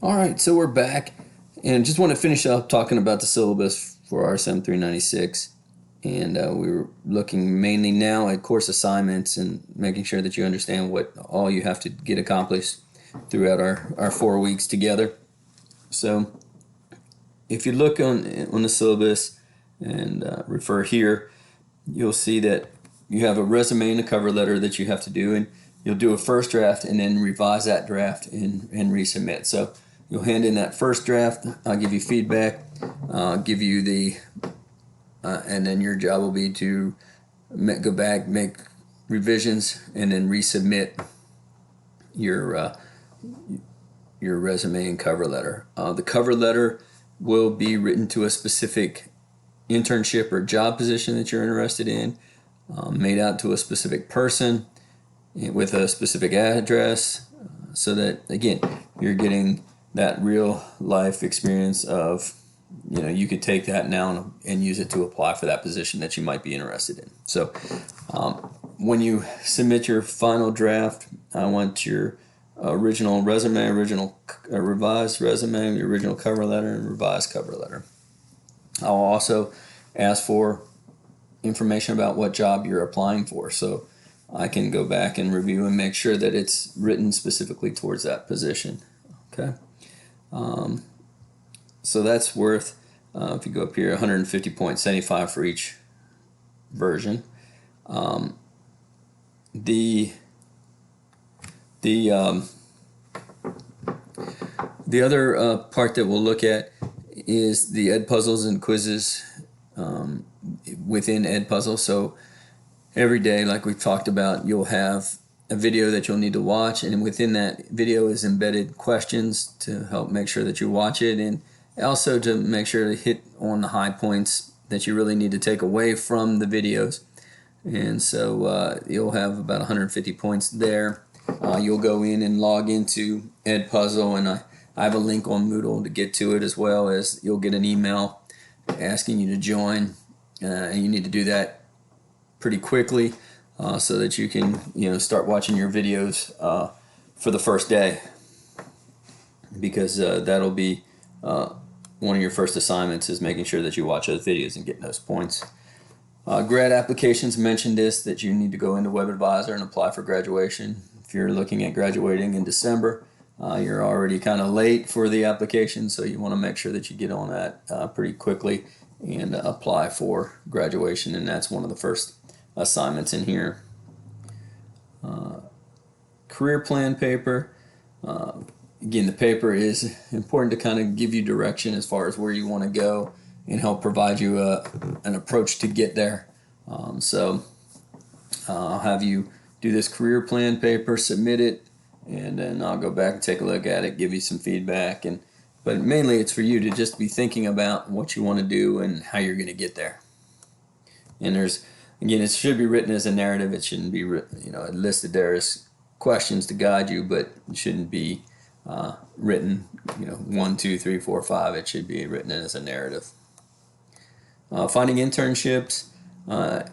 All right, so we're back, and just want to finish up talking about the syllabus for RSM 396. And we were looking mainly now at course assignments and making sure that you understand what all you have to get accomplished throughout our 4 weeks together. So if you look on the syllabus and refer here, you'll see that you have a resume and a cover letter that you have to do, and you'll do a first draft and then revise that draft and resubmit. So you'll hand in that first draft. I'll give you feedback, give you the and then your job will be to go back, make revisions, and then resubmit your resume and cover letter. The cover letter will be written to a specific internship or job position that you're interested in, made out to a specific person with a specific address, so that, again, you're getting that real life experience of, you could take that now and use it to apply for that position that you might be interested in. So when you submit your final draft, I want your original resume, revised resume, your original cover letter, and revised cover letter. I'll also ask for information about what job you're applying for, so I can go back and review and make sure that it's written specifically towards that position. Okay. So that's worth, if you go up here, 150.75 for each version. The other part that we'll look at is the Ed puzzles and quizzes within Ed puzzle. So every day, like we've talked about, you'll have a video that you'll need to watch, and within that video is embedded questions to help make sure that you watch it, and also to make sure to hit on the high points that you really need to take away from the videos. And so you'll have about 150 points there. You'll go in and log into Ed Puzzle, and I have a link on Moodle to get to it, as well as you'll get an email asking you to join, and you need to do that pretty quickly so that you can start watching your videos for the first day, because that'll be one of your first assignments, is making sure that you watch those videos and get those points. Grad applications mentioned this, that you need to go into WebAdvisor and apply for graduation. If you're looking at graduating in December, you're already kind of late for the application, so you want to make sure that you get on that pretty quickly and apply for graduation, and that's one of the first assignments in here. Career plan paper. Again, the paper is important to kind of give you direction as far as where you want to go and help provide you an approach to get there. So I'll have you do this career plan paper, submit it, and then I'll go back and take a look at it, give you some feedback. But mainly it's for you to just be thinking about what you want to do and how you're going to get there. And again, it should be written as a narrative. It shouldn't be listed there as questions to guide you, but it shouldn't be written 1, 2, 3, 4, 5. It should be written as a narrative. Finding internships.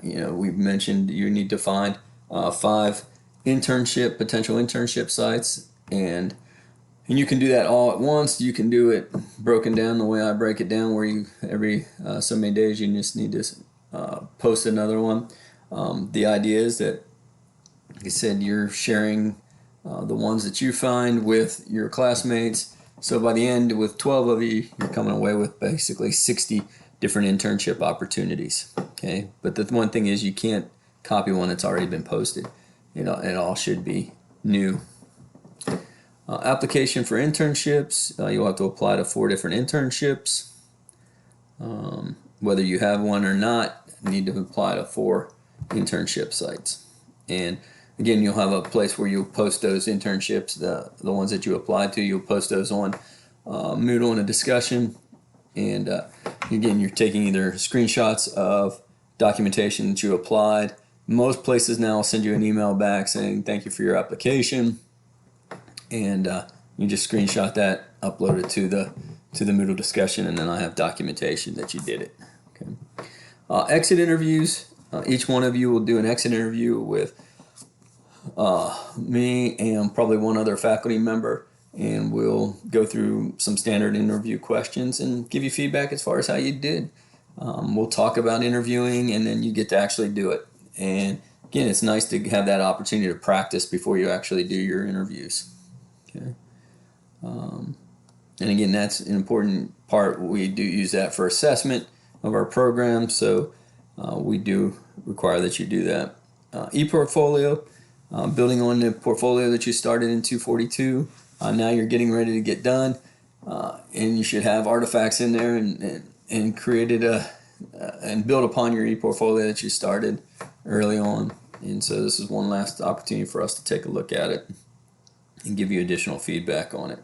We've mentioned you need to find 5 potential internship sites, and you can do that all at once. You can do it broken down the way I break it down, where you every so many days you just need to post another one. The idea is that, like I said, you're sharing the ones that you find with your classmates. So by the end, with 12 of you, you're coming away with basically 60 different internship opportunities. Okay, but the one thing is, you can't copy one that's already been posted. It all should be new. Application for internships. You'll have to apply to 4 different internships. Whether you have one or not, you need to apply to 4 internship sites. And again, you'll have a place where you'll post those internships, the ones that you applied to. You'll post those on Moodle in a discussion. And again, you're taking either screenshots of documentation that you applied. Most places now will send you an email back saying thank you for your application, and you just screenshot that, upload it to the Moodle discussion, and then I have documentation that you did it. Okay. Exit interviews. Each one of you will do an exit interview with me and probably one other faculty member, and we'll go through some standard interview questions and give you feedback as far as how you did. We'll talk about interviewing, and then you get to actually do it. And again, it's nice to have that opportunity to practice before you actually do your interviews. Okay. And again, that's an important part. We do use that for assessment of our program, so we do require that you do that. EPortfolio, building on the portfolio that you started in 242. Now you're getting ready to get done, and you should have artifacts in there and created and build upon your ePortfolio that you started early on. And so this is one last opportunity for us to take a look at it and give you additional feedback on it.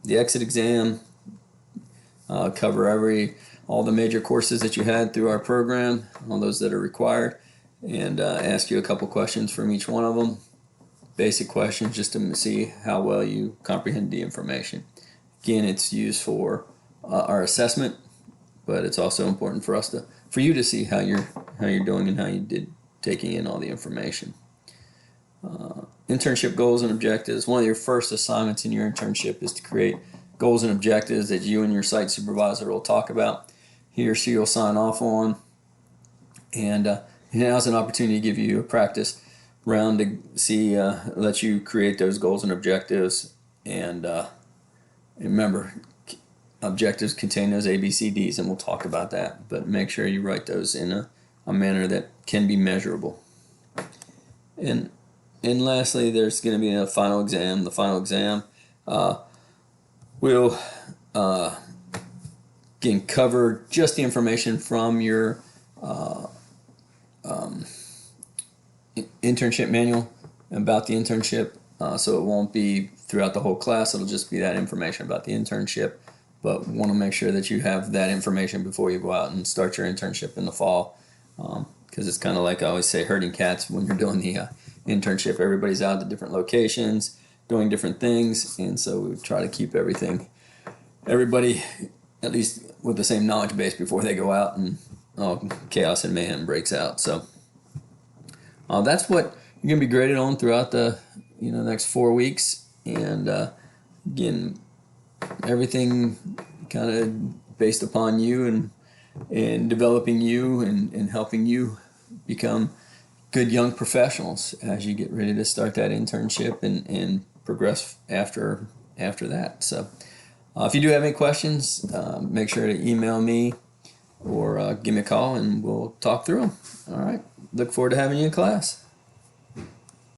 The exit exam, cover all the major courses that you had through our program, all those that are required, and ask you a couple questions from each one of them. Basic questions just to see how well you comprehend the information. Again, it's used for our assessment, but it's also important for you to see how you're doing and how you did taking in all the information. Internship goals and objectives. One of your first assignments in your internship is to create goals and objectives that you and your site supervisor will talk about. He or she will sign off on, and now's an opportunity to give you a practice round to let you create those goals and objectives. And remember, objectives contain those ABCDs, and we'll talk about that. But make sure you write those in a manner that can be measurable. And lastly, there's going to be a final exam. The final exam will again cover just the information from your internship manual about the internship. So it won't be throughout the whole class. It'll just be that information about the internship. But want to make sure that you have that information before you go out and start your internship in the fall. Because it's kind of like I always say, herding cats when you're doing the internship. Everybody's out at different locations doing different things, and so we try to keep everybody at least with the same knowledge base before they go out and chaos and mayhem breaks out. So that's what you're going to be graded on throughout the next 4 weeks. And again, everything kind of based upon you and developing you and helping you become good young professionals as you get ready to start that internship and progress after that. So if you do have any questions, make sure to email me or give me a call and we'll talk through them. All right. Look forward to having you in class.